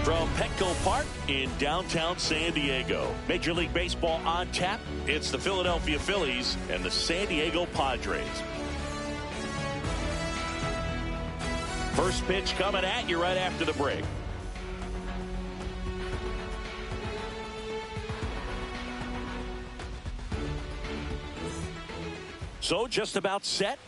From Petco Park in downtown San Diego. Major League Baseball on tap. It's the Philadelphia Phillies and the San Diego Padres. First pitch coming at you right after the break. So just about set.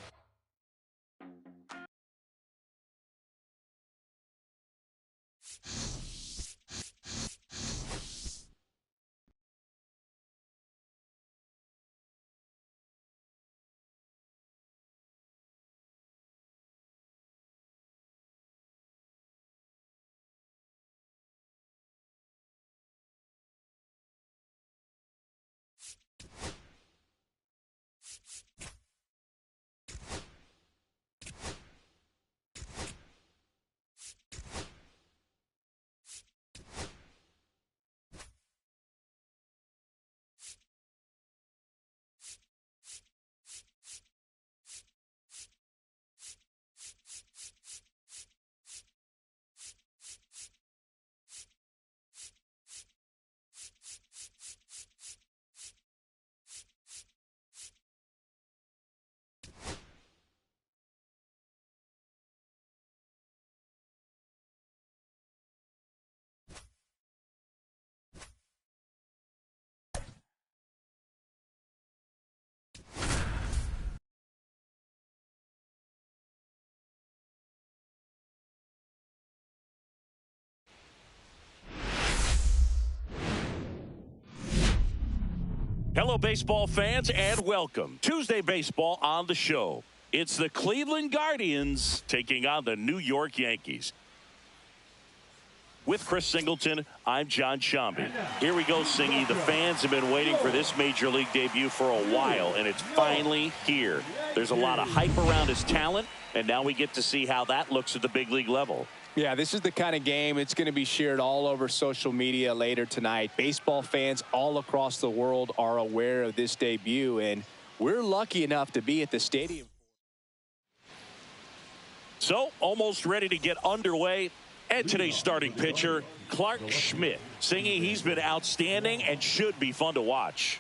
Hello, baseball fans, and welcome. Tuesday Baseball on the show. It's the Cleveland Guardians taking on the New York Yankees. With Chris Singleton, I'm John Shambi. Here we go, Singy. The fans have been waiting for this Major League debut for a while, and it's finally here. There's a lot of hype around his talent, and now we get to see how that looks at the big league level. Yeah, this is the kind of game it's going to be shared all over social media later tonight. Baseball fans all across the world are aware of this debut, and we're lucky enough to be at the stadium. So, almost ready to get underway. And today's starting pitcher, Clarke Schmidt. Singing, he's been outstanding and should be fun to watch.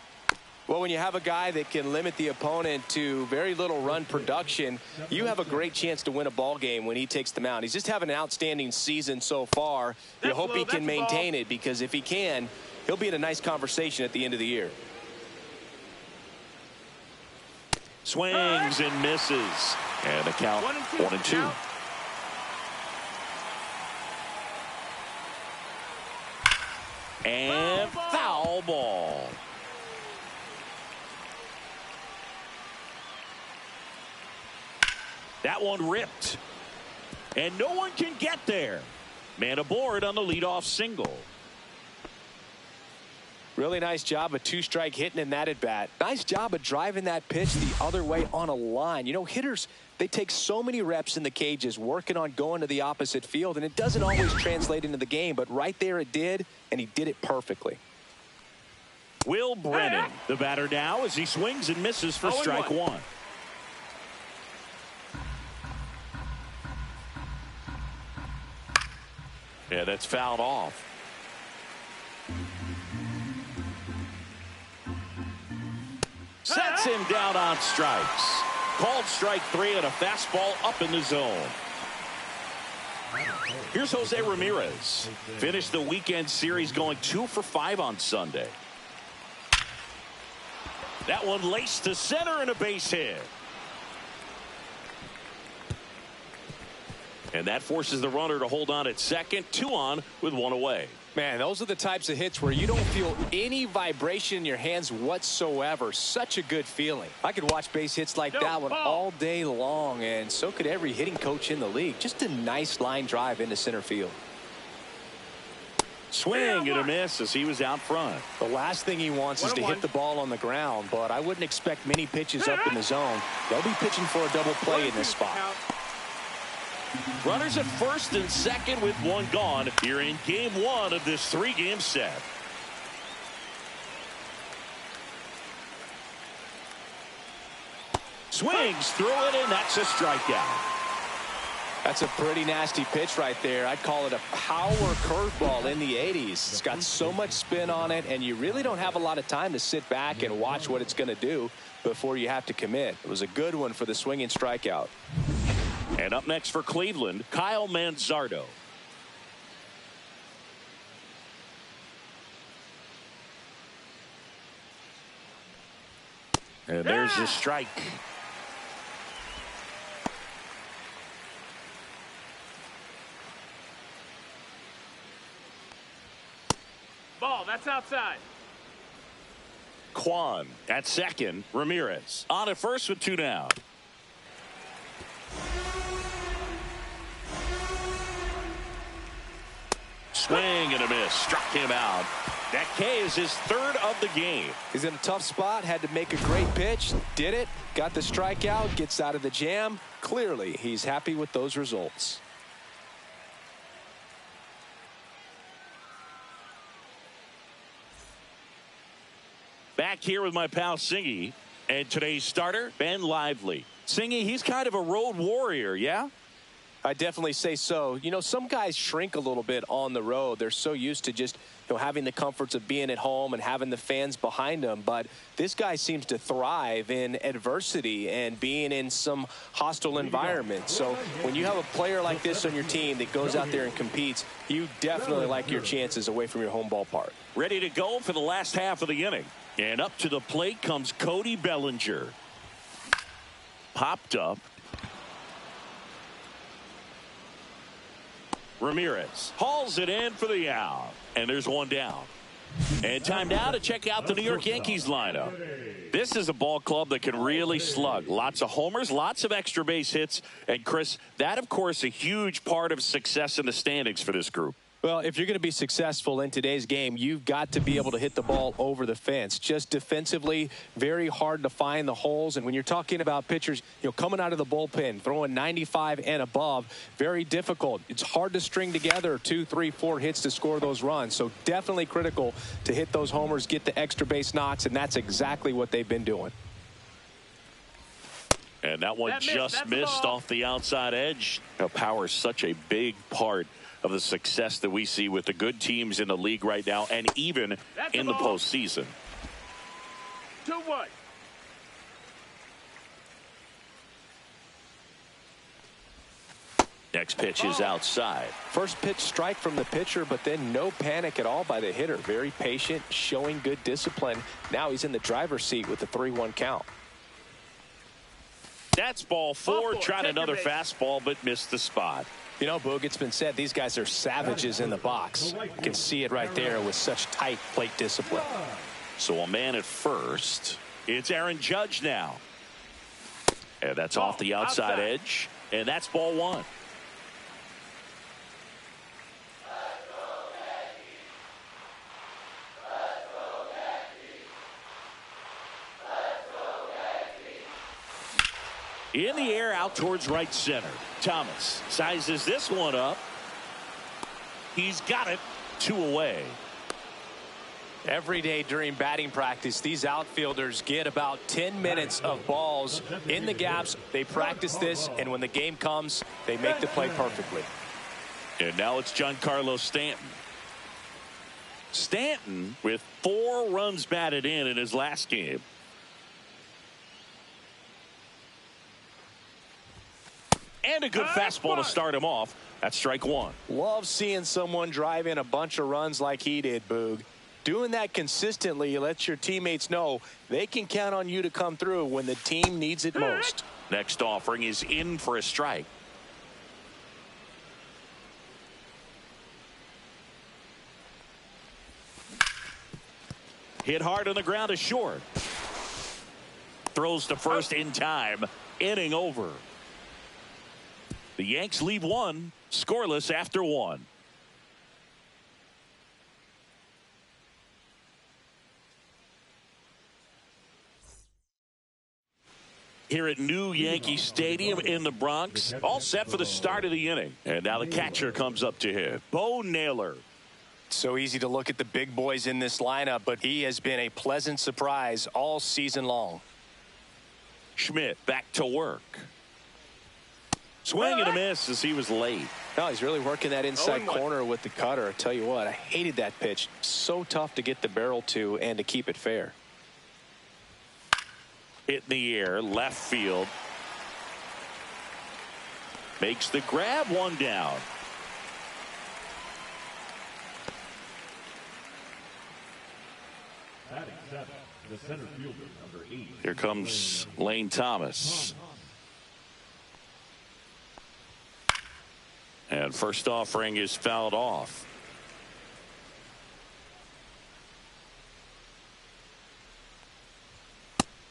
Well, when you have a guy that can limit the opponent to very little run production, you have a great chance to win a ball game when he takes the mound. He's just having an outstanding season so far. You hope he can maintain it, because if he can, he'll be in a nice conversation at the end of the year. Swings and misses. And the count 1-2. And foul ball. That one ripped. And no one can get there. Man aboard on the leadoff single. Really nice job of two-strike hitting in that at-bat. Nice job of driving that pitch the other way on a line. You know, hitters, they take so many reps in the cages working on going to the opposite field, and it doesn't always translate into the game, but right there it did, and he did it perfectly. Will Brennan, the batter now, as he swings and misses for strike one. Yeah, that's fouled off. Sets him down on strikes. Called strike three and a fastball up in the zone. Here's Jose Ramirez. Finished the weekend series going 2 for 5 on Sunday. That one laced to center and a base hit. And that forces the runner to hold on at second. 2 on with 1 away. Man, those are the types of hits where you don't feel any vibration in your hands whatsoever. Such a good feeling. I could watch base hits like that one all day long, and so could every hitting coach in the league. Just a nice line drive into center field. Swing and a miss as he was out front. The last thing he wants is to hit the ball on the ground, but I wouldn't expect many pitches up in the zone. They'll be pitching for a double play in this spot. Runners at first and second with 1 gone here in game 1 of this 3-game set. Swings through it, and that's a strikeout. That's a pretty nasty pitch right there. I'd call it a power curveball in the 80s. It's got so much spin on it, and you really don't have a lot of time to sit back and watch what it's going to do before you have to commit. It was a good one for the swinging strikeout. And up next for Cleveland, Kyle Manzardo. And there's the strike. Ball, that's outside. Kwan at second. Ramirez on at first with 2 down. Swing and a miss. Struck him out. That K is his 3rd of the game. He's in a tough spot. Had to make a great pitch. Did it. Got the strikeout. Gets out of the jam. Clearly, he's happy with those results. Back here with my pal Singy. And today's starter, Ben Lively. Singy, he's kind of a road warrior, yeah? I definitely say so. You know, some guys shrink a little bit on the road. They're so used to just, having the comforts of being at home and having the fans behind them. But this guy seems to thrive in adversity and being in some hostile environment. So when you have a player like this on your team that goes out there and competes, you definitely like your chances away from your home ballpark. Ready to go for the last half of the inning. And up to the plate comes Cody Bellinger. Popped up. Ramirez hauls it in for the out. And there's 1 down. And time now to check out the New York Yankees lineup. This is a ball club that can really slug. Lots of homers, lots of extra base hits. And Chris, that of course a huge part of success in the standings for this group. Well, if you're going to be successful in today's game, you've got to be able to hit the ball over the fence. Just defensively, very hard to find the holes. And when you're talking about pitchers, coming out of the bullpen, throwing 95 and above, very difficult. It's hard to string together 2, 3, 4 hits to score those runs. So definitely critical to hit those homers, get the extra base knocks, and that's exactly what they've been doing. And that one just missed off the outside edge. Power is such a big part of the success that we see with the good teams in the league right now, and even in the postseason. 2-1. Next pitch is outside. First pitch strike from the pitcher, but then no panic at all by the hitter. Very patient, showing good discipline. Now he's in the driver's seat with the 3-1 count. That's ball 4. Tried another fastball, but missed the spot. Boog, it's been said these guys are savages in the box. You can see it right there with such tight plate discipline. So a man at first. It's Aaron Judge now. And that's off the outside edge. And that's ball 1. In the air out towards right center. Thomas sizes this one up. He's got it. 2 away. Every day during batting practice, these outfielders get about 10 minutes of balls in the gaps. They practice this, and when the game comes, they make the play perfectly. And now it's Giancarlo Stanton. Stanton with 4 runs batted in his last game. And a good fastball to start him off. That's strike 1. Love seeing someone drive in a bunch of runs like he did, Boog. Doing that consistently lets your teammates know they can count on you to come through when the team needs it most. Next offering is in for a strike. Hit hard on the ground to short. Throws to first in time. Inning over. The Yanks leave 1, scoreless after 1. Here at New Yankee Stadium in the Bronx, all set for the start of the inning. And now the catcher comes up to hit. Bo Naylor. So easy to look at the big boys in this lineup, but he has been a pleasant surprise all season long. Schmidt back to work. Swing and a miss as he was late. No, he's really working that inside corner with the cutter. I tell you what, I hated that pitch. So tough to get the barrel to and to keep it fair. Hit in the air, left field. Makes the grab, one down. The center fielder, number 8. Here comes Lane Thomas. And first offering is fouled off.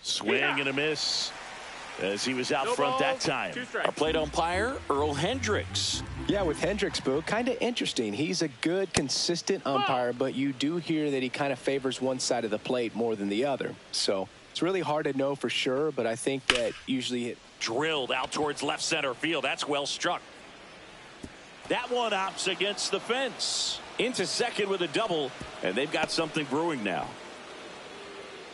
Swing and a miss as he was out front that time. Our plate umpire, Earl Hendricks. Yeah, with Hendricks, Boo, kind of interesting. He's a good, consistent umpire, but you do hear that he kind of favors one side of the plate more than the other. So it's really hard to know for sure, but I think that usually it drilled out towards left center field. That's well struck. That one opts against the fence. Into second with a double, and they've got something brewing now.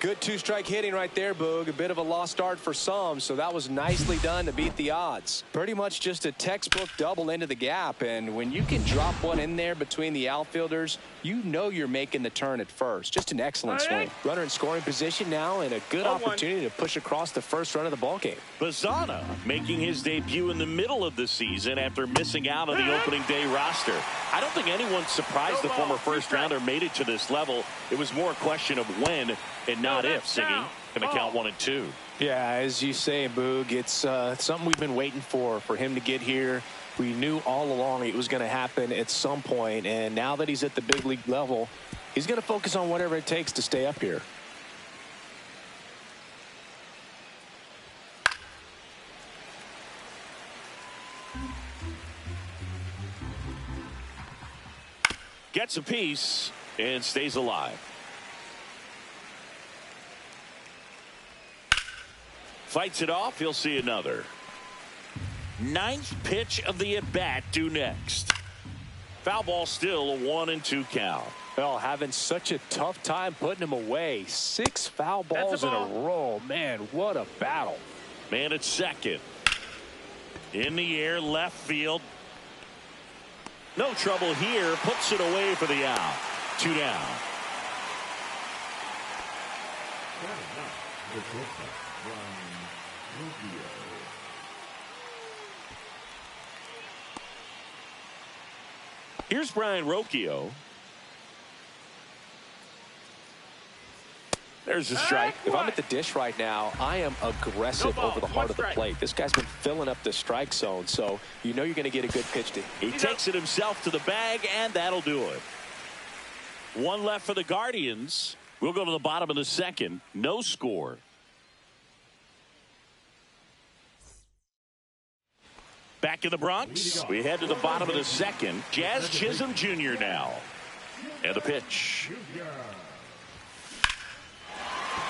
Good two-strike hitting right there, Boog. A bit of a lost start for some, so that was nicely done to beat the odds. Pretty much just a textbook double into the gap, and when you can drop one in there between the outfielders, you know you're making the turn at first. Just an excellent swing. Runner in scoring position now, and a good opportunity to push across the first run of the ballgame. Bazzana making his debut in the middle of the season after missing out on the opening day roster. I don't think anyone's surprised the former first-rounder made it to this level. It was more a question of when and not if. Siggy going to count 1 and 2. Yeah, as you say, Boog, it's something we've been waiting for him to get here. We knew all along it was going to happen at some point, and now that he's at the big league level, he's going to focus on whatever it takes to stay up here. Gets a piece and stays alive. Fights it off. He'll see another. 9th pitch of the at-bat due next. Foul ball, still a 1 and 2 count. Well, having such a tough time putting him away. 6 foul balls in a row. Man, what a battle. Man at second. In the air, left field. No trouble here. Puts it away for the out. 2 down. Here's Brian Rocchio. There's a strike. If I'm at the dish right now, I am aggressive over the heart of the plate. This guy's been filling up the strike zone, so you know you're going to get a good pitch to. He takes it himself to the bag, and that'll do it. 1 left for the Guardians. We'll go to the bottom of the second. No score. Back in the Bronx, we head to the bottom of the second. Jazz Chisholm Jr. now. And the pitch.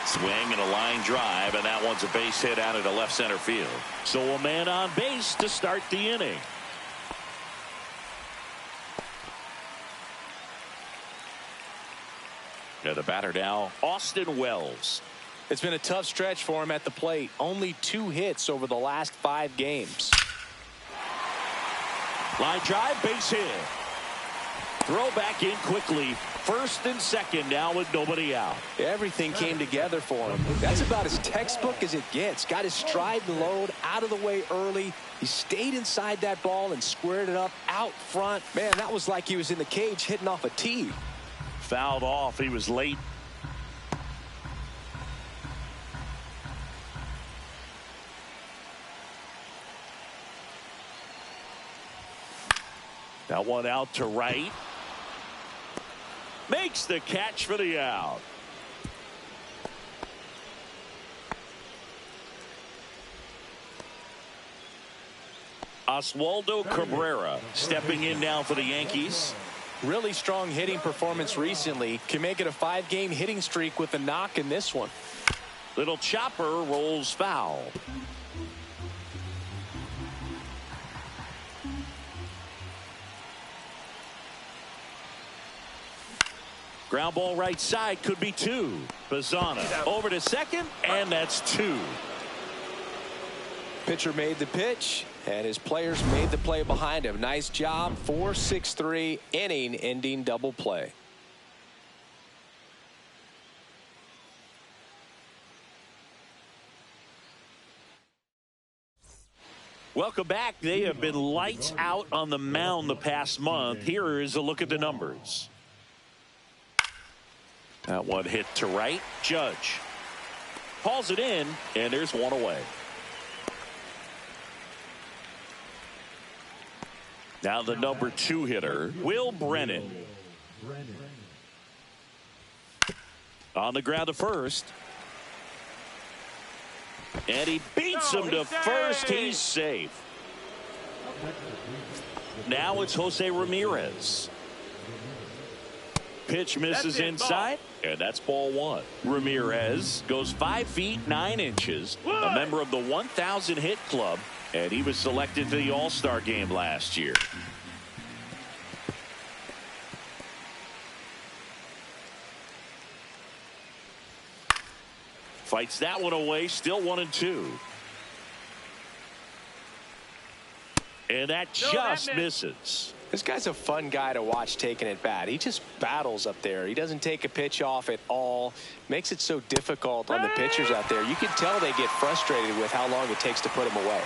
Swing and a line drive, and that one's a base hit out into left center field. So a man on base to start the inning. And the batter now, Austin Wells. It's been a tough stretch for him at the plate. Only 2 hits over the last 5 games. Line drive, base hit. Throw back in quickly. First and second now with nobody out. Everything came together for him. That's about as textbook as it gets. Got his stride and load out of the way early. He stayed inside that ball and squared it up out front. Man, that was like he was in the cage hitting off a tee. Fouled off. He was late. That one out to right. Makes the catch for the out. Oswaldo Cabrera stepping in now for the Yankees. Really strong hitting performance recently. Can make it a 5-game hitting streak with a knock in this one. Little chopper rolls foul. Ground ball right side, could be 2. Bazzana over to second, and that's 2. Pitcher made the pitch, and his players made the play behind him. Nice job. 4-6-3 inning-ending double play. Welcome back. They have been lights out on the mound the past month. Here is a look at the numbers. That one hit to right. Judge hauls it in, and there's one away. Now the number 2 hitter, Will Brennan. On the ground to first. And he beats him to first. He's safe. Now it's Jose Ramirez. Pitch misses inside, and that's ball 1. Ramirez goes 5 feet 9 inches, a member of the 1,000 hit club, and he was selected to the All-Star game last year. Fights that one away, still 1-2. And that just misses. This guy's a fun guy to watch taking at bat. He just battles up there. He doesn't take a pitch off at all. Makes it so difficult on the pitchers out there. You can tell they get frustrated with how long it takes to put him away.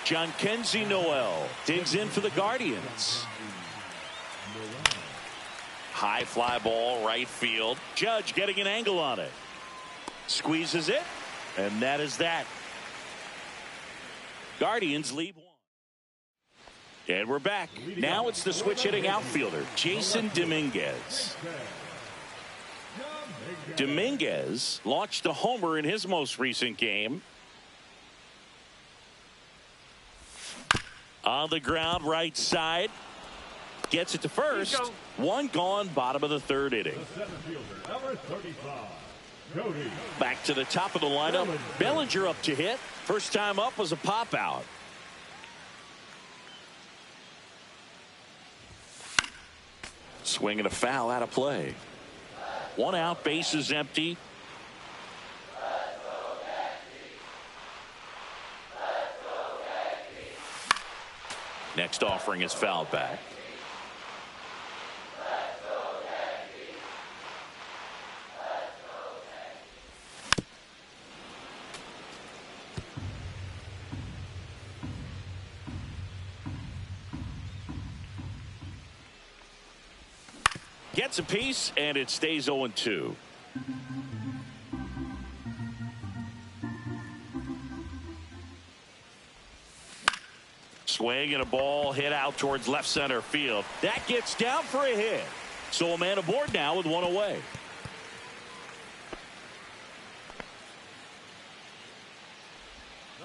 Jhonkensy Noel digs in for the Guardians. High fly ball, right field. Judge getting an angle on it. Squeezes it, and that is that. Guardians lead 1. And we're back. Now it's the switch hitting outfielder, Jason Dominguez. Dominguez launched a homer in his most recent game. On the ground, right side. Gets it to first. One gone, bottom of the 3rd inning. Back to the top of the lineup. Bellinger up to hit. First time up was a pop out. Swing and a foul out of play. 1 out, bases empty. Next offering is fouled back. Gets a piece, and it stays 0-2. Swing and a ball hit out towards left center field. That gets down for a hit. So a man aboard now with 1 away.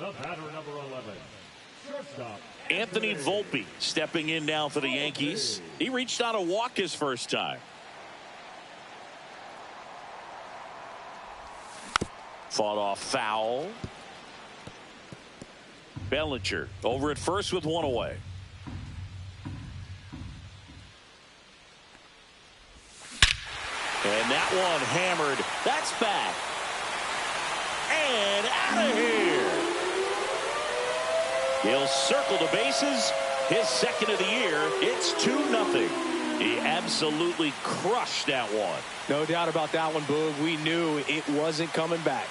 The batter, number 11, shortstop Anthony Volpe stepping in now for the Yankees. He reached on a walk his first time. Fought off foul. Bellinger over at first with 1 away. And that one hammered. That's back. And out of here. He'll circle the bases. His second of the year. It's 2-0. He absolutely crushed that one. No doubt about that one, Boog. We knew it wasn't coming back.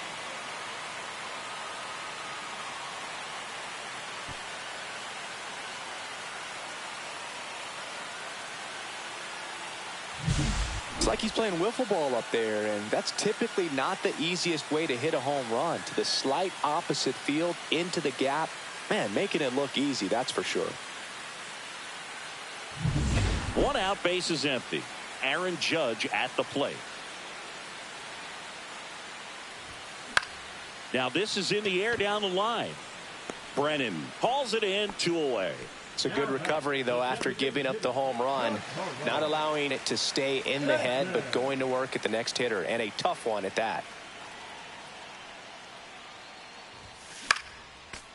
It's like he's playing wiffle ball up there, and that's typically not the easiest way to hit a home run. To the slight opposite field, into the gap. Man, making it look easy, that's for sure. 1 out, bases empty. Aaron Judge at the plate. Now this is in the air down the line. Brennan hauls it in, 2 away. It's a good recovery, though, after giving up the home run. Not allowing it to stay in the head, but going to work at the next hitter, and a tough one at that.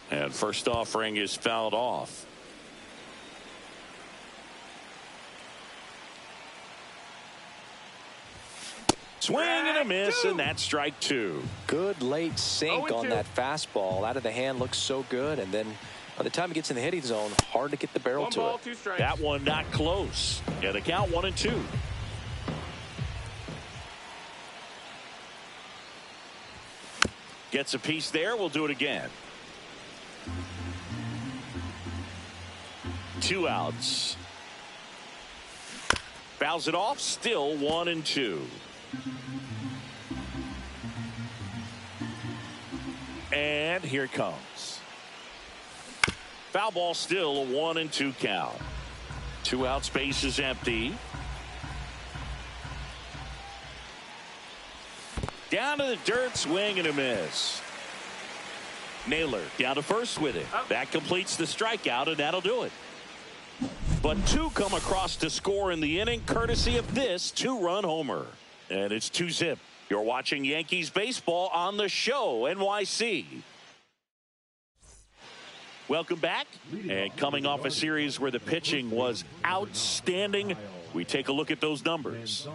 And first offering is fouled off. Swing and a miss, and that's strike two. Good late sink on that fastball. Out of the hand looks so good, and then by the time it gets in the hitting zone, hard to get the barrel to it. 2 strikes. That one not close. Yeah, the count 1-2. Gets a piece there. We'll do it again. 2 outs. Fouls it off. Still 1-2. And here it comes. Foul ball, still a 1-2 count. 2 out, space is empty. Down to the dirt, swing and a miss. Naylor down to first with it. That completes the strikeout, and that'll do it. But 2 come across to score in the inning, courtesy of this 2-run homer. And it's 2-zip. You're watching Yankees baseball on the show, NYC. Welcome back. And coming off a series where the pitching was outstanding, we take a look at those numbers.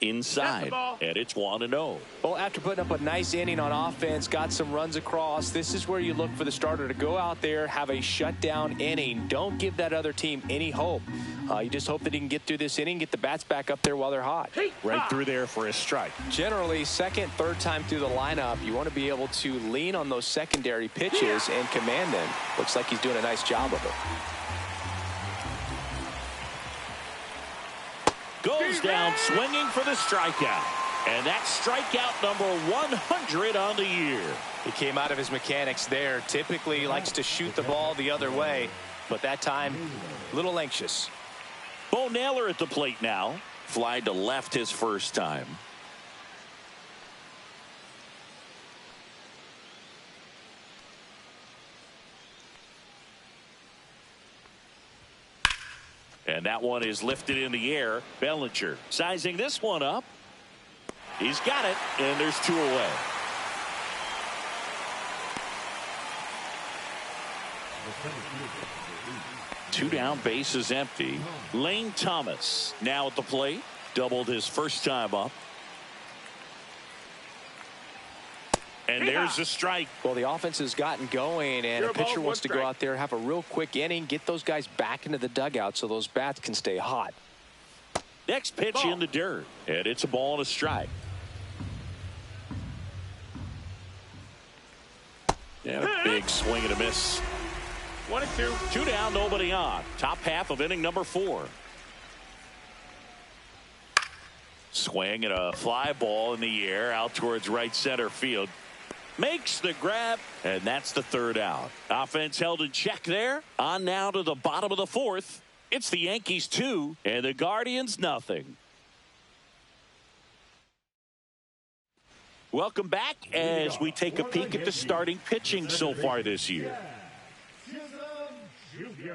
Inside, and it's 1-0. Well, after putting up a nice inning on offense, got some runs across, this is where you look for the starter to go out there, have a shutdown inning. Don't give that other team any hope. You just hope that he can get through this inning, get the bats back up there while they're hot. Right through there for a strike. Generally, second, third time through the lineup, you want to be able to lean on those secondary pitches and command them. Looks like he's doing a nice job of it. Goes down swinging for the strikeout. And that's strikeout number 100 on the year. He came out of his mechanics there. Typically he likes to shoot the ball the other way, but that time a little anxious. Bo Naylor at the plate now. Fly to left his first time. And that one is lifted in the air. Bellinger sizing this one up. He's got it, and there's 2 away. Two down, base is empty. Lane Thomas now at the plate. Doubled his first time up. And there's a strike. Well, the offense has gotten going, and a pitcher wants to go out there, have a real quick inning, get those guys back into the dugout so those bats can stay hot. Next pitch in the dirt, and it's a ball and a strike. Yeah, big swing and a miss. 1-2. 2 down, nobody on. Top half of inning number 4. Swing and a fly ball in the air out towards right center field. Makes the grab, and that's the 3rd out. Offense held in check there. On now to the bottom of the 4th. It's the Yankees 2 and the Guardians nothing. Welcome back as we take a peek at the starting pitching so far this year. Jr.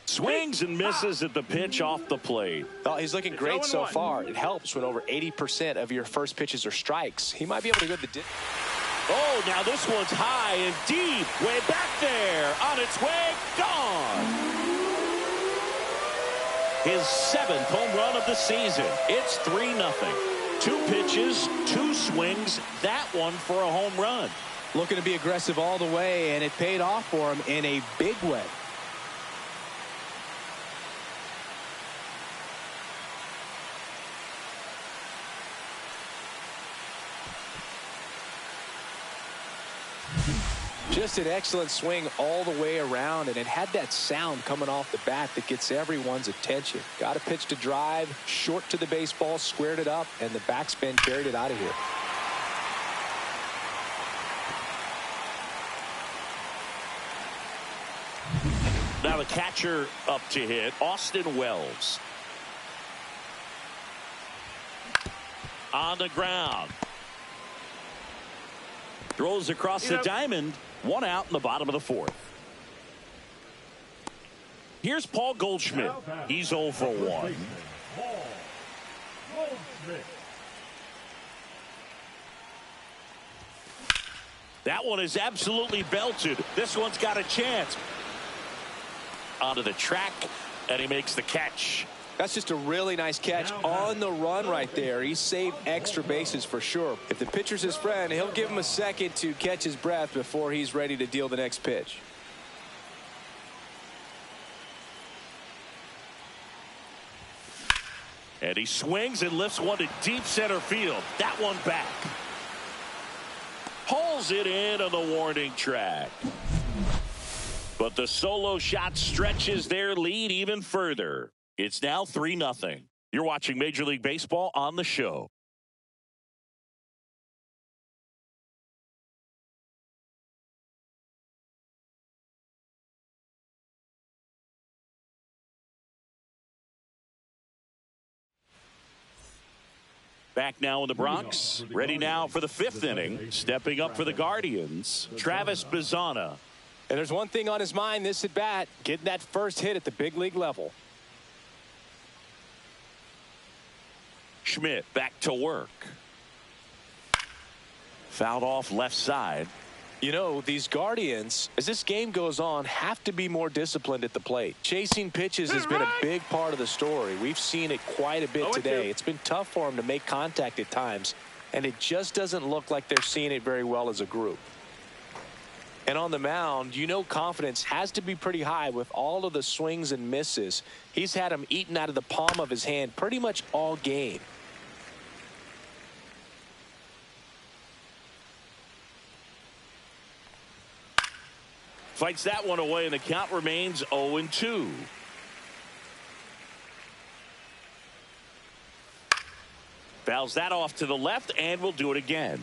Swings and misses at the pitch off the plate. Oh, he's looking great so far. It helps when over 80% of your first pitches are strikes. He might be able to go to the... Oh, now this one's high and deep. Way back there. On its way. Gone. His 7th home run of the season. It's 3-0. 2 pitches, 2 swings. That one for a home run. Looking to be aggressive all the way, and it paid off for him in a big way. Just an excellent swing all the way around, and it had that sound coming off the bat that gets everyone's attention. Got a pitch to drive, short to the baseball, squared it up, and the backspin carried it out of here. Now the catcher up to hit, Austin Wells. On the ground. Throws across the diamond. 1 out in the bottom of the 4th. Here's Paul Goldschmidt. He's 0 for 1. Paul Goldschmidt. That one is absolutely belted. This one's got a chance. Onto the track, and he makes the catch. That's just a really nice catch on the run right there. He saved extra bases for sure. If the pitcher's his friend, he'll give him a second to catch his breath before he's ready to deal the next pitch. And he swings and lifts one to deep center field. That one back. Pulls it in on the warning track. But the solo shot stretches their lead even further. It's now 3-0. You're watching Major League Baseball on the show. Back now in the Bronx. Ready now for the 5th inning. Stepping up for the Guardians, Travis Bazzana. And there's one thing on his mind this at bat, getting that first hit at the big league level. Schmidt back to work. Fouled off left side. You know, these Guardians, as this game goes on, have to be more disciplined at the plate. Chasing pitches has been a big part of the story. We've seen it quite a bit today. It's been tough for them to make contact at times, and it just doesn't look like they're seeing it very well as a group. And on the mound, you know, confidence has to be pretty high with all of the swings and misses. He's had them eaten out of the palm of his hand pretty much all game. Fights that one away, and the count remains 0-2. Fouls that off to the left, and will do it again.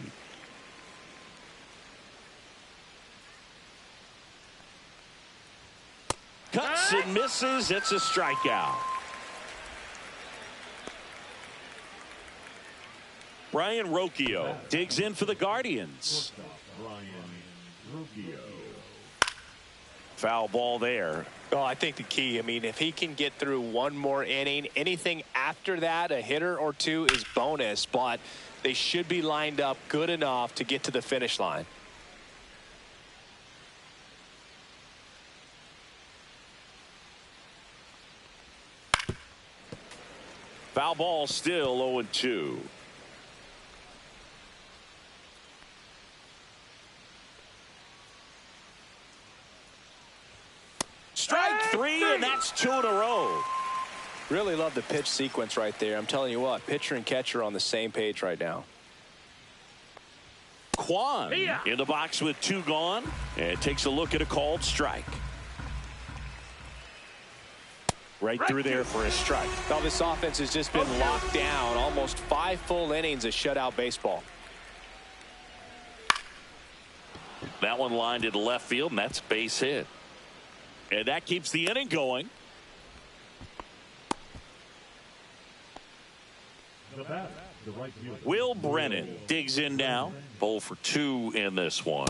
Cuts and misses. It's a strikeout. Brian Rocchio digs in for the Guardians. Brian Rocchio. Foul ball there. Oh, I think the key, I mean, if he can get through one more inning, anything after that, a hitter or two is bonus, but they should be lined up good enough to get to the finish line. Foul ball still 0-2. Strike 3, and that That's 2 in a row. Really love the pitch sequence right there. I'm telling you what, pitcher and catcher are on the same page right now. Kwan in the box with 2 gone, and takes a look at a called strike. Right through there for a strike. Well, this offense has just been locked down. Almost 5 full innings of shutout baseball. That one lined into left field, and that's base hit. And that keeps the inning going. Will Brennan digs in now. 0 for 2 in this one.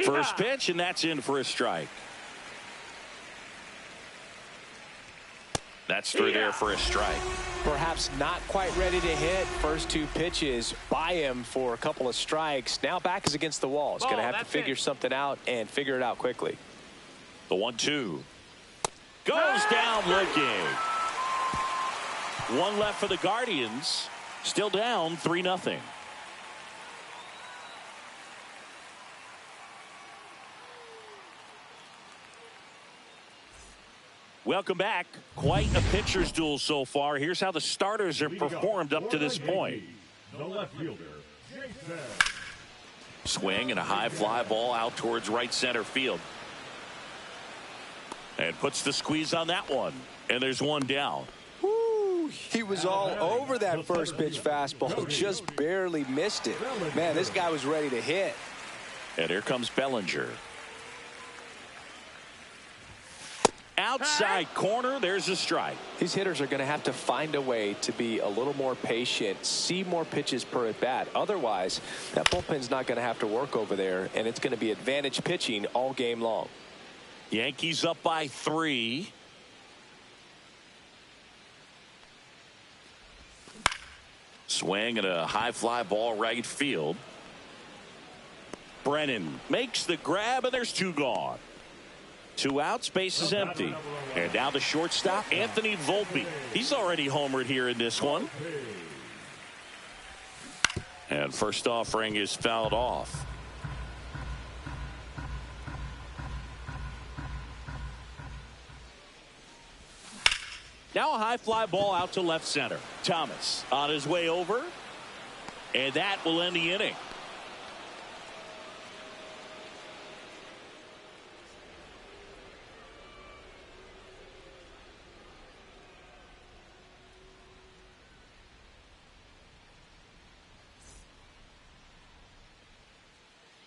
First pitch, and that's in for a strike. That's through there for a strike. Perhaps not quite ready to hit. First 2 pitches by him for a couple of strikes. Now back is against the wall. It's going to have to figure something out and figure it out quickly. The 1-2 goes down looking. 1 left for the Guardians. Still down 3-0. Welcome back. Quite a pitcher's duel so far. Here's how the starters have performed up to this point. The left fielder, Jason. Swing and a high fly ball out towards right center field. And puts the squeeze on that one. And there's 1 down. Woo, he was all over that first pitch fastball. Just barely missed it. Man, this guy was ready to hit. And here comes Bellinger. Outside corner, there's a strike. These hitters are going to have to find a way to be a little more patient, see more pitches per at bat. Otherwise, that bullpen's not going to have to work over there, and it's going to be advantage pitching all game long. Yankees up by 3. Swing and a high fly ball right field. Brennan makes the grab, and there's 2 gone. 2 outs, base is empty. And now the shortstop, Anthony Volpe. He's already homered here in this one. And first offering is fouled off. Now a high fly ball out to left center. Thomas on his way over. And that will end the inning.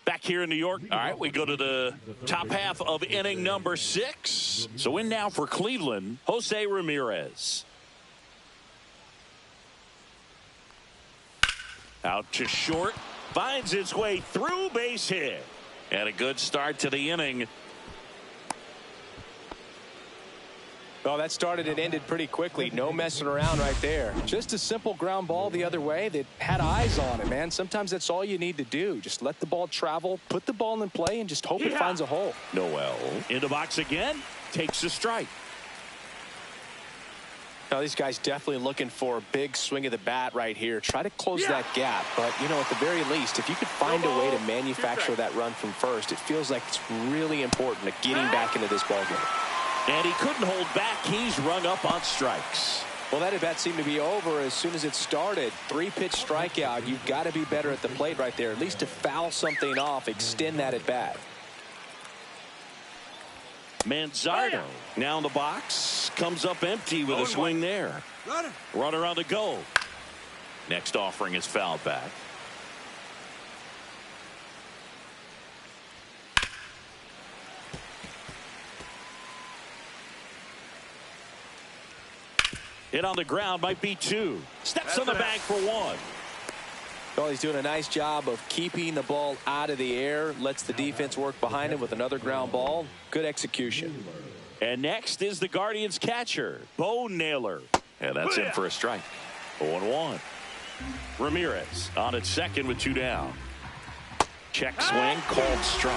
Back here in New York. All right, we go to the top half of inning number 6. So in now for Cleveland, Jose Ramirez. Out to short. Finds its way through, base hit. And a good start to the inning. Well, that started and ended pretty quickly. No messing around right there. Just a simple ground ball the other way that had eyes on it, man. Sometimes that's all you need to do. Just let the ball travel, put the ball in play, and just hope it finds a hole. Noel in the box again. Takes a strike. Now, these guys definitely looking for a big swing of the bat right here. Try to close that gap. But, you know, at the very least, if you could find a way to manufacture that run from first, it feels like it's really important to getting back into this ballgame. And he couldn't hold back. He's rung up on strikes. Well, that at bat seemed to be over as soon as it started. 3-pitch strikeout. You've got to be better at the plate right there, at least to foul something off, extend that at bat. Manzardo now in the box. Comes up empty with a swing there. Runner on the go. Next offering is fouled back. Hit on the ground, might be 2. Steps on the bag for 1. Well, he's doing a nice job of keeping the ball out of the air. Lets the defense work behind him with another ground ball. Good execution. And next is the Guardians catcher, Bo Naylor. And that's in for a strike. 0-1. Ramirez on at second with 2 down. Check swing, called strike.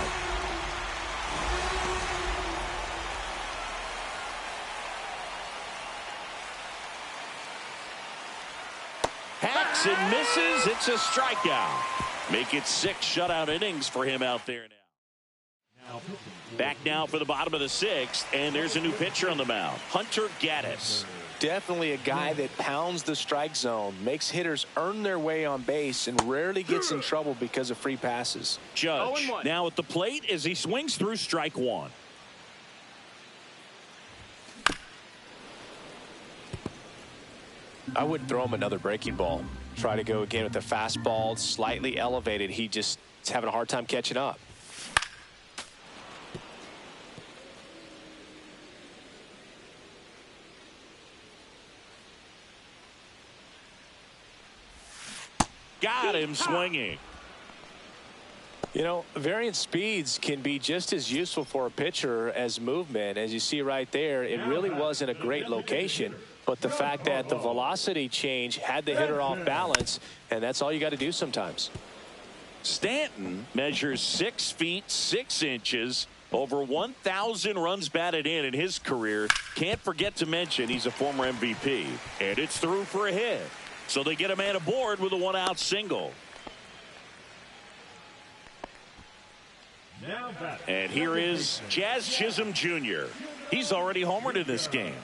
Hacks and misses. It's a strikeout. Make it 6 shutout innings for him out there now. Now pitching Back now for the bottom of the sixth, and there's a new pitcher on the mound, Hunter Gaddis. Definitely a guy that pounds the strike zone, makes hitters earn their way on base, and rarely gets in trouble because of free passes. Judge now at the plate as he swings through strike one. I wouldn't throw him another breaking ball. Try to go again with the fastball, slightly elevated. He just is having a hard time catching up. Got him swinging. You know, varying speeds can be just as useful for a pitcher as movement. As you see right there, it really wasn't a great location, but the fact that the velocity change had the hitter off balance, and that's all you got to do sometimes. Stanton measures 6 feet 6 inches, over 1,000 runs batted in his career. Can't forget to mention he's a former MVP, and it's through for a hit. So they get a man aboard with a 1-out single. And here is Jazz Chisholm Jr. He's already homered in this game.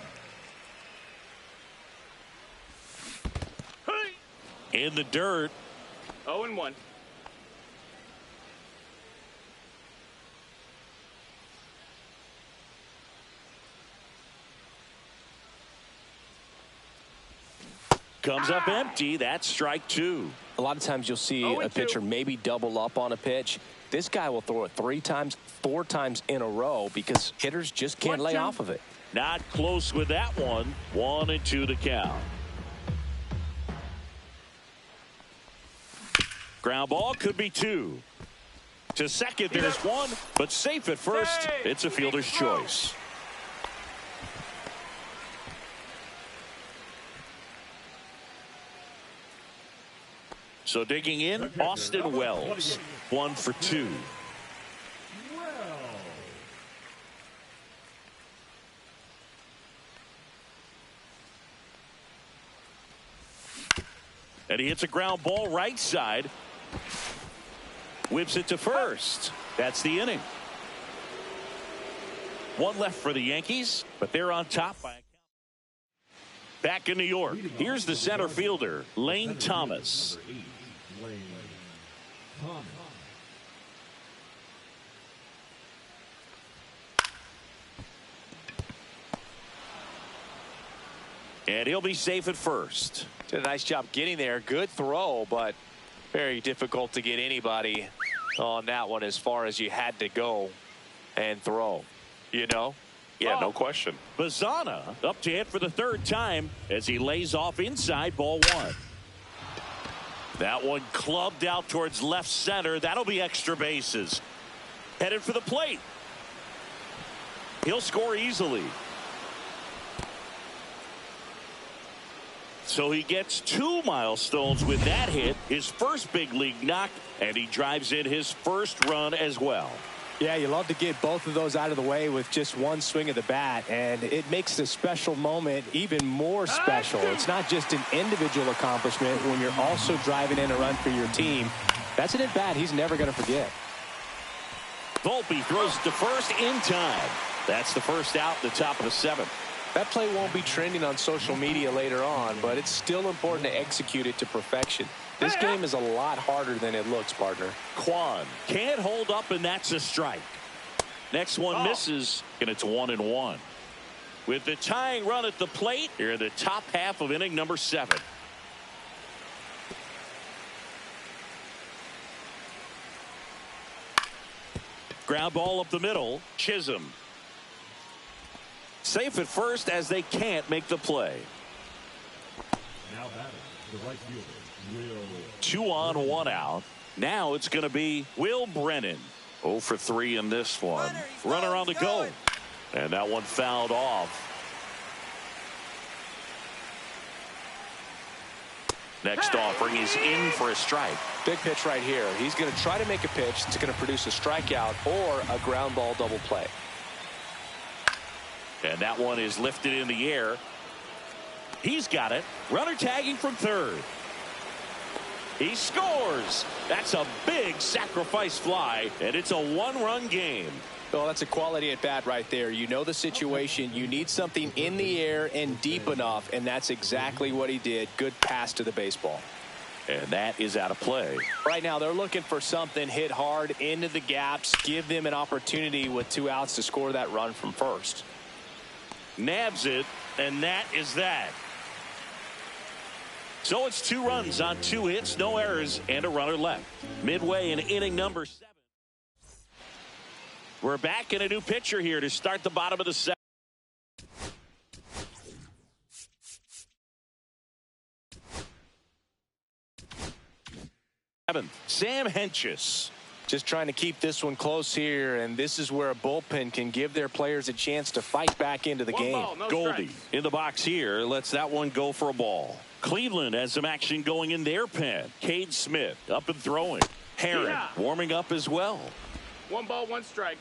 In the dirt. 0-1. Comes up empty. That's strike two. A lot of times you'll see a pitcher maybe double up on a pitch. This guy will throw it 3 times, 4 times in a row because hitters just can't lay off of it. Not close with that one. 1-2 the count. Ground ball could be 2. To second, there's 1, but safe at first. It's a fielder's choice. So digging in, Austin Wells, 1 for 2. And he hits a ground ball right side. Whips it to first. That's the inning. 1 left for the Yankees, but they're on top by a count. Back in New York, here's the center fielder, Lane Thomas. And he'll be safe at first. Did a nice job getting there. Good throw, but very difficult to get anybody on that one as far as you had to go and throw. You know? Yeah, no question. Bazana up to hit for the 3rd time as he lays off inside, ball 1. That one clubbed out towards left center. That'll be extra bases. Headed for the plate. He'll score easily. So he gets 2 milestones with that hit, his first big league knock, and he drives in his first run as well. Yeah, you love to get both of those out of the way with just 1 swing of the bat, and it makes the special moment even more special. It's not just an individual accomplishment when you're also driving in a run for your team. That's an at-bat he's never going to forget. Volpe throws it to first in time. That's the first out in the top of the 7th. That play won't be trending on social media later on, but it's still important to execute it to perfection. This game is a lot harder than it looks, partner. Kwan can't hold up, and that's a strike. Next one misses, and it's 1-1. With the tying run at the plate, here in the top half of inning number 7. Ground ball up the middle. Chisholm. Safe at first as they can't make the play. Now batting, the right fielder, Will. 2 on, 1 out. Now it's going to be Will Brennan. 0 for 3 in this one. Runner on the go. And that one fouled off. Next offering is in for a strike. Big pitch right here. He's going to try to make a pitch that's going to produce a strikeout or a ground ball double play. And that one is lifted in the air. He's got it. Runner tagging from third. He scores. That's a big sacrifice fly, and it's a 1-run game. Well, that's a quality at bat right there. You know the situation. You need something in the air and deep enough, and that's exactly what he did. Good pass to the baseball. And that is out of play. Right now, they're looking for something hit hard into the gaps, give them an opportunity with 2 outs to score that run from first. Nabs it, and that is that. So it's 2 runs on 2 hits, no errors, and a runner left. Midway in inning number 7. We're back in a new pitcher here to start the bottom of the 7th. Sam Hentges. Just trying to keep this one close here, and this is where a bullpen can give their players a chance to fight back into the game. Ball, no Goldie strikes. in the box here lets that one go for a ball. Cleveland has some action going in their pen. Cade Smith up and throwing. Herron warming up as well. 1 ball, 1 strike.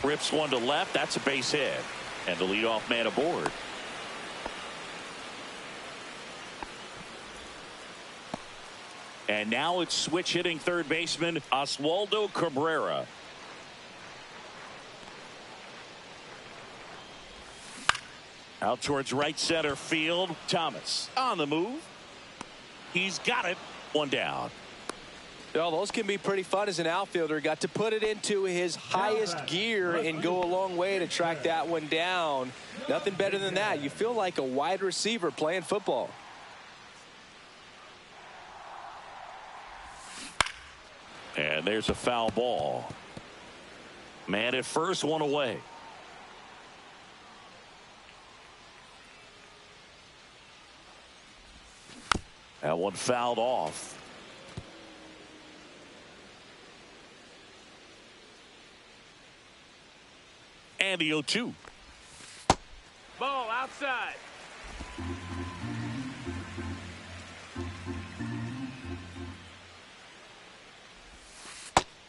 Rips one to left. That's a base hit. And the leadoff man aboard. And now it's switch hitting third baseman Oswaldo Cabrera. Out towards right center field. Thomas on the move. He's got it. 1 down. Well, those can be pretty fun as an outfielder. Got to put it into his highest gear and go a long way to track that one down. Nothing better than that. You feel like a wide receiver playing football. And there's a foul ball. Man at first, 1 away. That one fouled off. And the 0-2. Ball outside.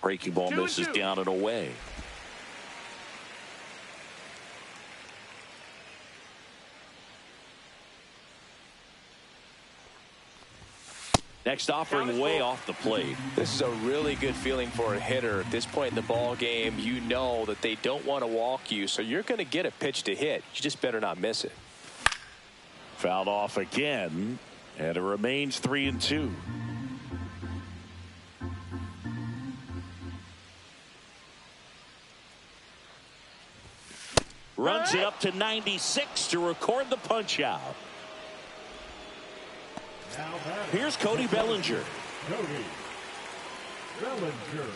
Breaking ball 2-2. misses down and away. Next offering way off the plate. This is a really good feeling for a hitter. At this point in the ball game, you know that they don't want to walk you, so you're going to get a pitch to hit. You just better not miss it. Fouled off again, and it remains 3-2. Runs it up to 96 to record the punch out. Here's Cody Bellinger. Cody Bellinger.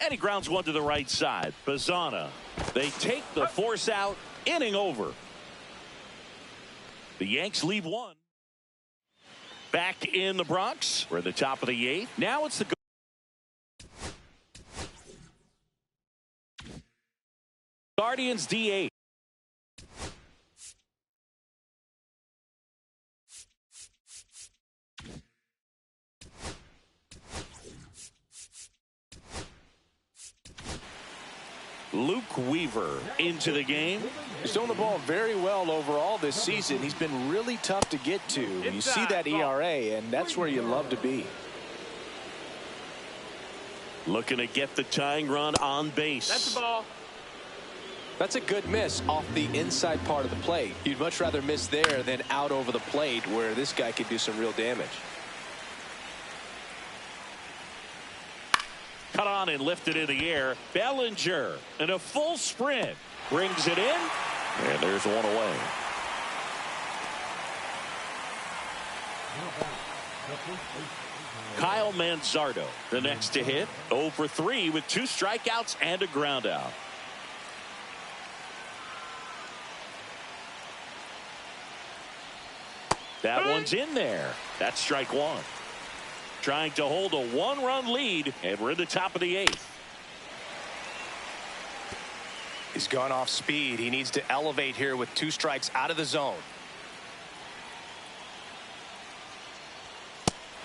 And he grounds one to the right side. Bazana. They take the force out. Inning over. The Yanks leave 1. Back in the Bronx. We're at the top of the 8th. Now it's the Guardians D8. Luke Weaver into the game. He's throwing the ball very well overall this season. He's been really tough to get to. You see that ERA, and that's where you love to be. Looking to get the tying run on base. That's the ball. That's a good miss off the inside part of the plate. You'd much rather miss there than out over the plate where this guy could do some real damage. Cut on and lifted in the air. Bellinger in a full sprint brings it in, and there's one away. Kyle Manzardo the next to hit. 0 for 3 with 2 strikeouts and a ground out. That one's in there. That's strike 1. Trying to hold a 1-run lead, and we're in the top of the 8th. He's gone off speed. He needs to elevate here with 2 strikes out of the zone.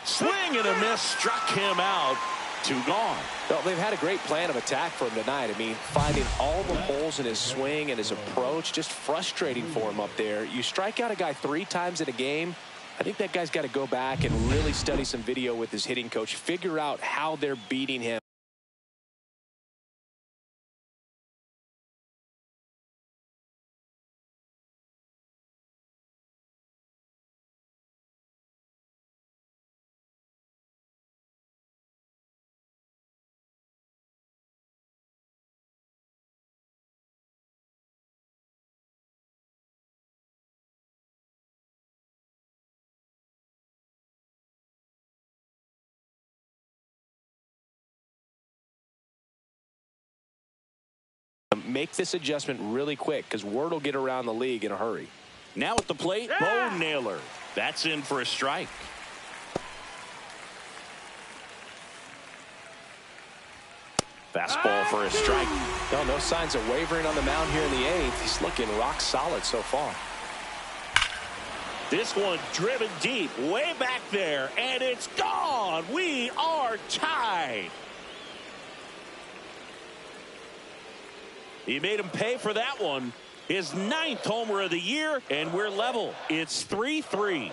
Swing and a miss struck him out. Two gone. Well, they've had a great plan of attack for him tonight. I mean, finding all the holes in his swing and his approach, just frustrating for him up there. You strike out a guy 3 times in a game, I think that guy's got to go back and really study some video with his hitting coach, figure out how they're beating him. Make this adjustment really quick because word will get around the league in a hurry. Now at the plate, Bo Naylor. That's in for a strike. Fastball for a strike. No signs of wavering on the mound here in the 8th. He's looking rock solid so far. This one driven deep, way back there, and it's gone. We are tied. He made him pay for that one. His 9th homer of the year, and we're level. It's 3-3.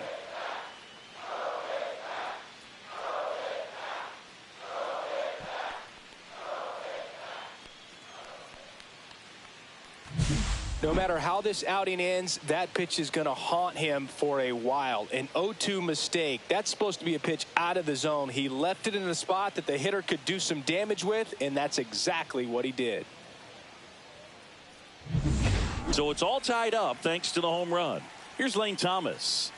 No matter how this outing ends, that pitch is going to haunt him for a while. An 0-2 mistake. That's supposed to be a pitch out of the zone. He left it in a spot that the hitter could do some damage with, and that's exactly what he did. So it's all tied up thanks to the home run. Here's Lane Thomas.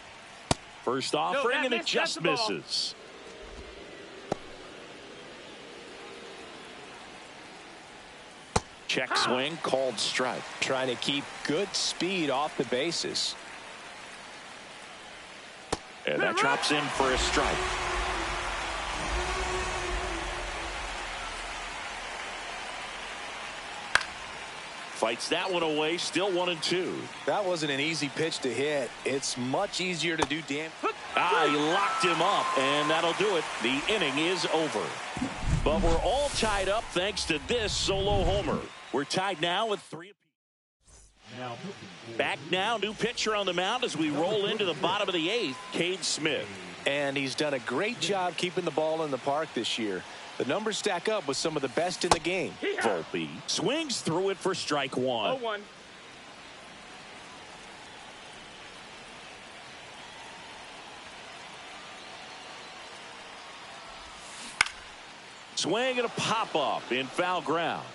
First offering, and it just misses. Check swing, called strike. Trying to keep good speed off the bases. And that drops in for a strike. Fights that one away, still 1-2. That wasn't an easy pitch to hit. It's much easier to do damage. He locked him up, and that'll do it. The inning is over. But we're all tied up thanks to this solo homer. We're tied now with 3 apiece. Back now, new pitcher on the mound as we roll into the bottom of the 8th, Cade Smith. And he's done a great job keeping the ball in the park this year. The numbers stack up with some of the best in the game. Volpe swings through it for strike 1. 0-1. Swing and a pop-up in foul ground.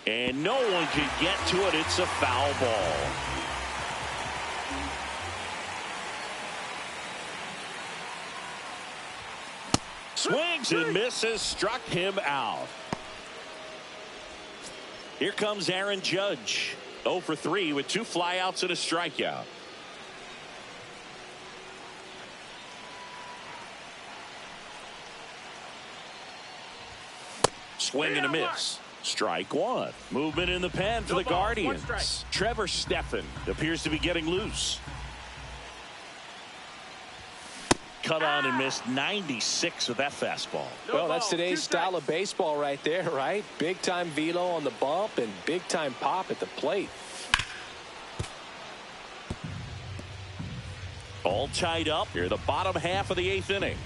And no one can get to it. It's a foul ball. Swings and misses, struck him out. Here comes Aaron Judge. 0 for 3 with 2 flyouts and a strikeout. Swing and a miss. Strike 1. Movement in the pen for the Guardians. Trevor Stephan appears to be getting loose. Cut on and missed 96 with that fastball. Well, that's today's style of baseball right there, right? Big time velo on the bump and big time pop at the plate. All tied up here, the bottom half of the 8th inning.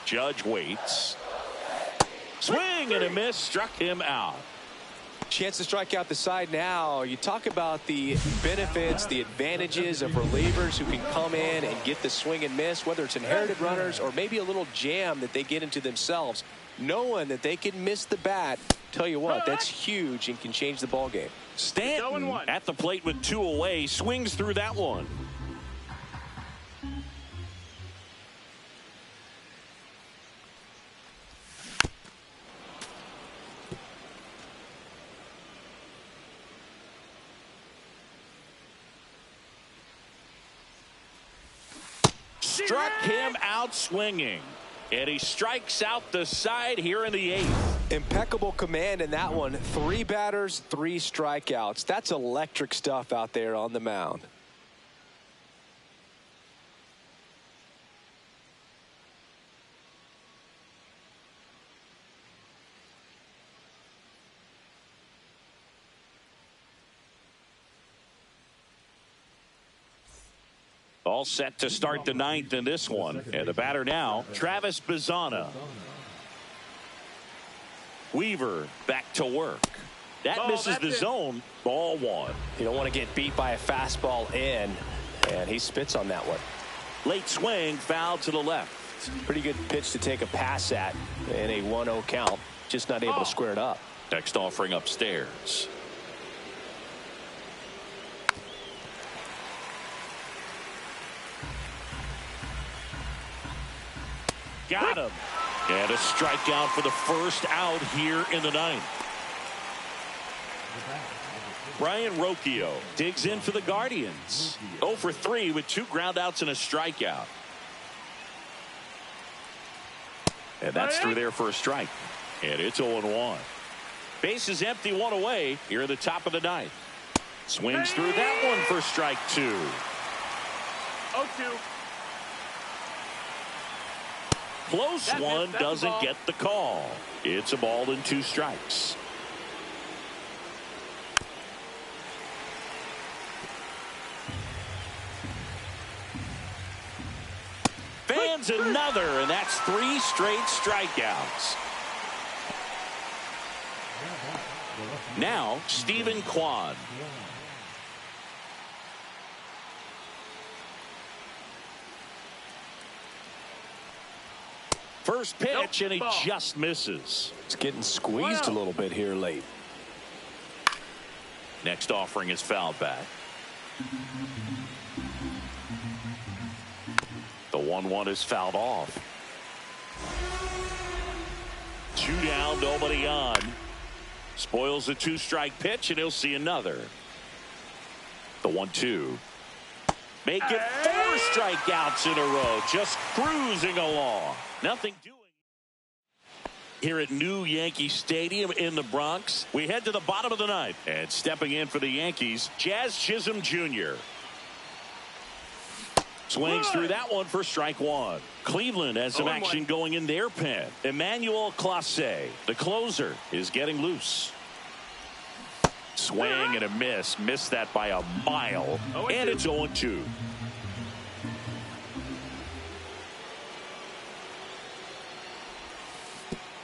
Judge waits. Swing and a miss, struck him out. Chance to strike out the side now. You talk about the benefits, the advantages of relievers who can come in and get the swing and miss, whether it's inherited runners or maybe a little jam that they get into themselves. Knowing that they can miss the bat, tell you what, that's huge and can change the ball game. Stanton at the plate with 2 away, swings through that one. Struck him out swinging. And he strikes out the side here in the 8th. Impeccable command in that one. 3 batters, 3 strikeouts. That's electric stuff out there on the mound. All set to start the 9th in this one. And the batter now, Travis Bazzana. Weaver back to work. That misses the zone. Ball 1. You don't want to get beat by a fastball in, and he spits on that one. Late swing, foul to the left. Pretty good pitch to take a pass at in a 1-0 count. Just not able to square it up. Next offering upstairs. Got him. And a strikeout for the first out here in the 9th. Brian Rocchio digs in for the Guardians. 0 for 3 with 2 groundouts and a strikeout. And that's through there for a strike. And it's 0-1. Base is empty, 1 away here at the top of the 9th. Swings through that one for strike 2. 0-2. Close one, doesn't get the call. It's a ball and 2 strikes. Fans another, and that's 3 straight strikeouts. Now, Stephen Kwan. First pitch, and he just misses. It's getting squeezed a little bit here late. Next offering is fouled back. The 1-1 is fouled off. 2 down, nobody on. Spoils the 2-strike pitch, and he'll see another. The 1-2. Make it 4 strikeouts in a row, just cruising along. Nothing doing. Here at New Yankee Stadium in the Bronx, we head to the bottom of the 9th. And stepping in for the Yankees, Jazz Chisholm Jr. Swings through that one for strike 1. Cleveland has some action going in their pen. Emmanuel Clase, the closer, is getting loose. Swing and a miss. Missed that by a mile. And it's 0-2.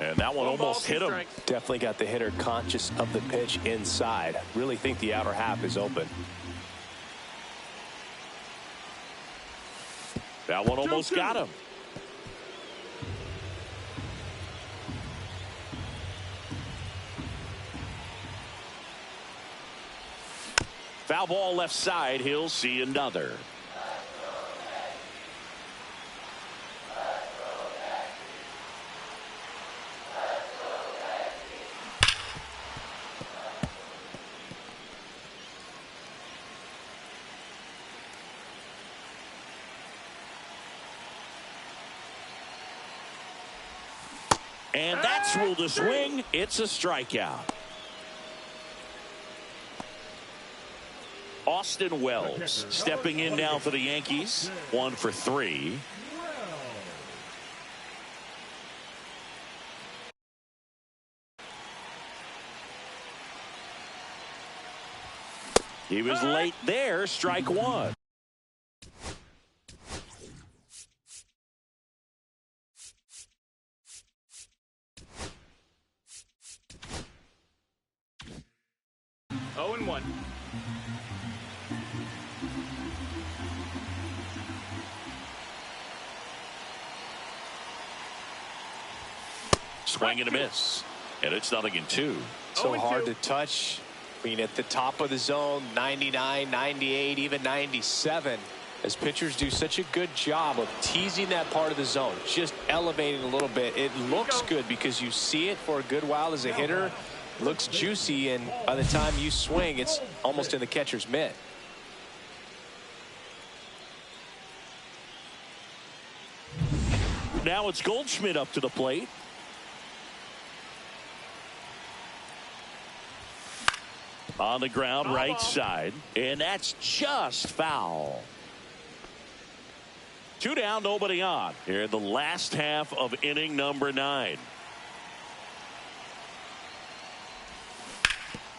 And that one almost hit him. Definitely got the hitter conscious of the pitch inside. Really think the outer half is open. That one almost got him. Foul ball left side. He'll see another. And that's ruled a swing. It's a strikeout. Austin Wells stepping in now for the Yankees. 1 for 3. He was late there. Strike 1. Swing and a miss. And it's 0-2. So hard to touch. I mean, at the top of the zone, 99, 98, even 97. As pitchers do such a good job of teasing that part of the zone, just elevating a little bit. It looks good because you see it for a good while as a hitter. Looks juicy, and by the time you swing, it's almost in the catcher's mitt. now it's Goldschmidt up to the plate. On the ground, right side. And that's just foul. 2 down, nobody on. Here in the last half of inning number 9.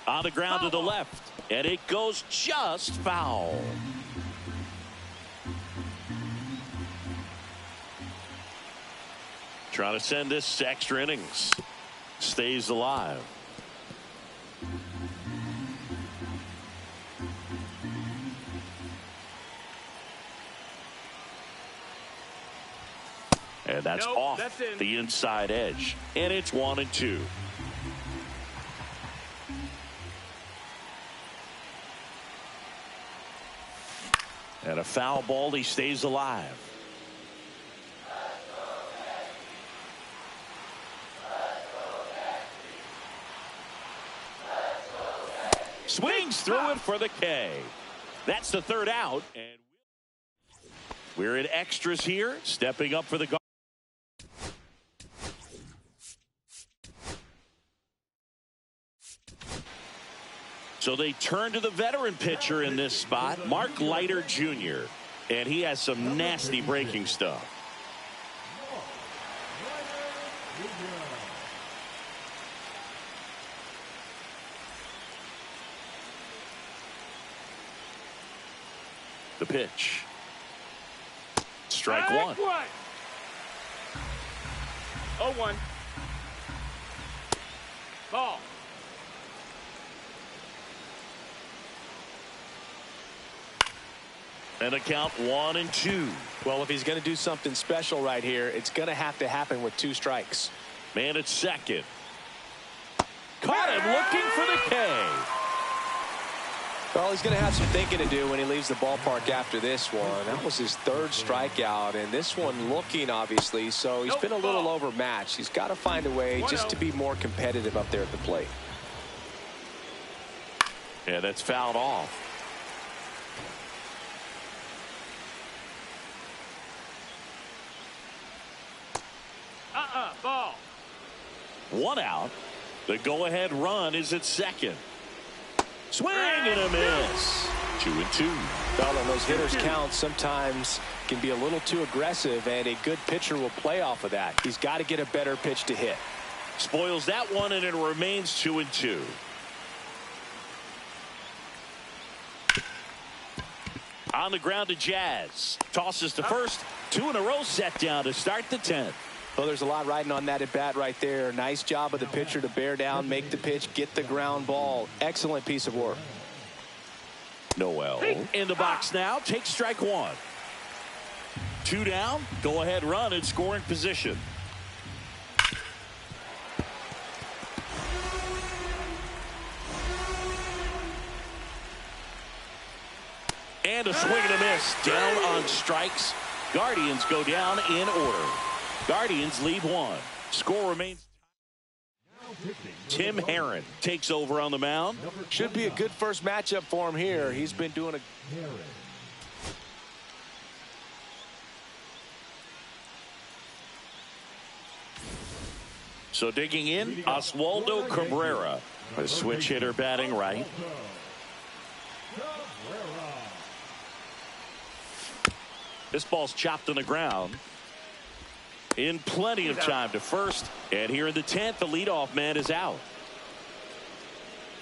On the ground to the left. And it goes just foul. Trying to send this to extra innings. Stays alive. And that's off the inside edge. And it's 1-2. And a foul ball. He stays alive. Swings through it for the K. That's the 3rd out. And we're in extras here. Stepping up for the guard. So they turn to the veteran pitcher in this spot, Mark Leiter Jr. And he has some nasty breaking stuff. The pitch. Strike one. 0-1. Ball. And a count 1-2. Well, if he's going to do something special right here, it's going to have to happen with 2 strikes. Man at second. Caught him looking for the K. Well, he's going to have some thinking to do when he leaves the ballpark after this one. That was his 3rd strikeout, and this one looking, obviously, so he's been a little overmatched. He's got to find a way just to be more competitive up there at the plate. Yeah, that's fouled off. Ball. 1 out. The go-ahead run is at second. Swing and a miss. 2-2. Well, and those hitters count sometimes can be a little too aggressive, and a good pitcher will play off of that. He's got to get a better pitch to hit. Spoils that one, and it remains 2-2. On the ground to Jazz. Tosses to first. 2 in a row set down to start the 10th. Well, there's a lot riding on that at bat right there. Nice job of the pitcher to bear down, make the pitch, get the ground ball. Excellent piece of work. Noel in the box now. Takes strike 1. 2 down. Go ahead run in scoring position. And a swing and a miss. Down on strikes. Guardians go down in order. Guardians lead 1. Score remains. Tim Herrin takes over on the mound. Should be a good first matchup for him here. He's been doing a So digging in, Oswaldo Cabrera, a switch hitter batting right. This ball's chopped on the ground. In plenty of time to first. And here in the 10th, the leadoff man is out.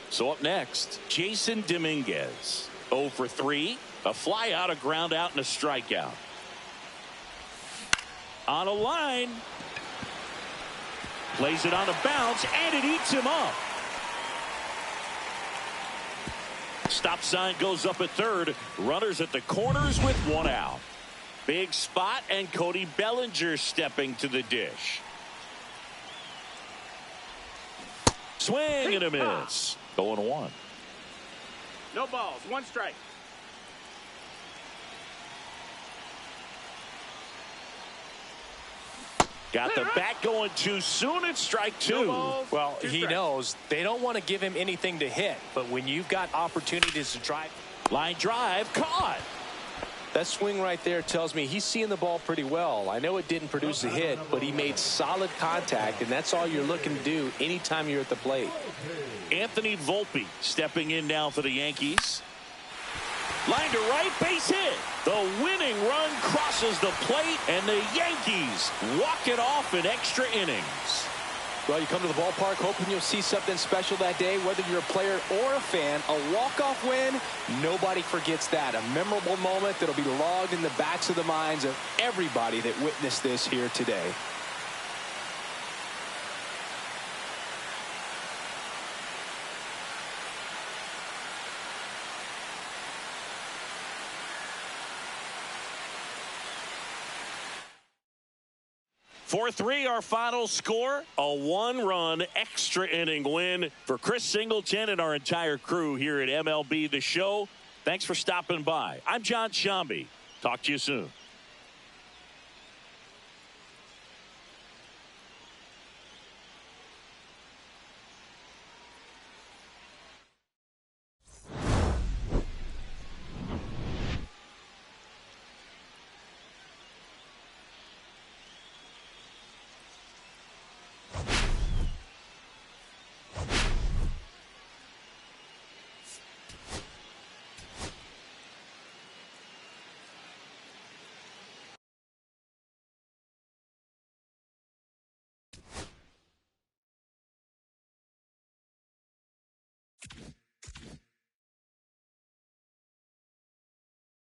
So up next, Jason Dominguez. 0 for 3. A fly out, a ground out, and a strikeout. On a line. Plays it on a bounce, and it eats him up. Stop sign goes up at third. Runners at the corners with 1 out. Big spot, and Cody Bellinger stepping to the dish. Swing and a miss. 0-1. No balls. 1 strike. Got the bat going too soon. It's strike 2. well, he knows they don't want to give him anything to hit, but when you've got opportunities to drive. Line drive caught. That swing right there tells me he's seeing the ball pretty well. I know it didn't produce a hit, but he made solid contact, and that's all you're looking to do anytime you're at the plate. Anthony Volpe stepping in now for the Yankees. Line to right, base hit. The winning run crosses the plate, and the Yankees walk it off in extra innings. Well, you come to the ballpark hoping you'll see something special that day, whether you're a player or a fan. A walk-off win, nobody forgets that. A memorable moment that'll be logged in the backs of the minds of everybody that witnessed this here today. For 3, our final score, a 1-run extra inning win for Chris Singleton and our entire crew here at MLB The Show. Thanks for stopping by. I'm John Sciambi. Talk to you soon.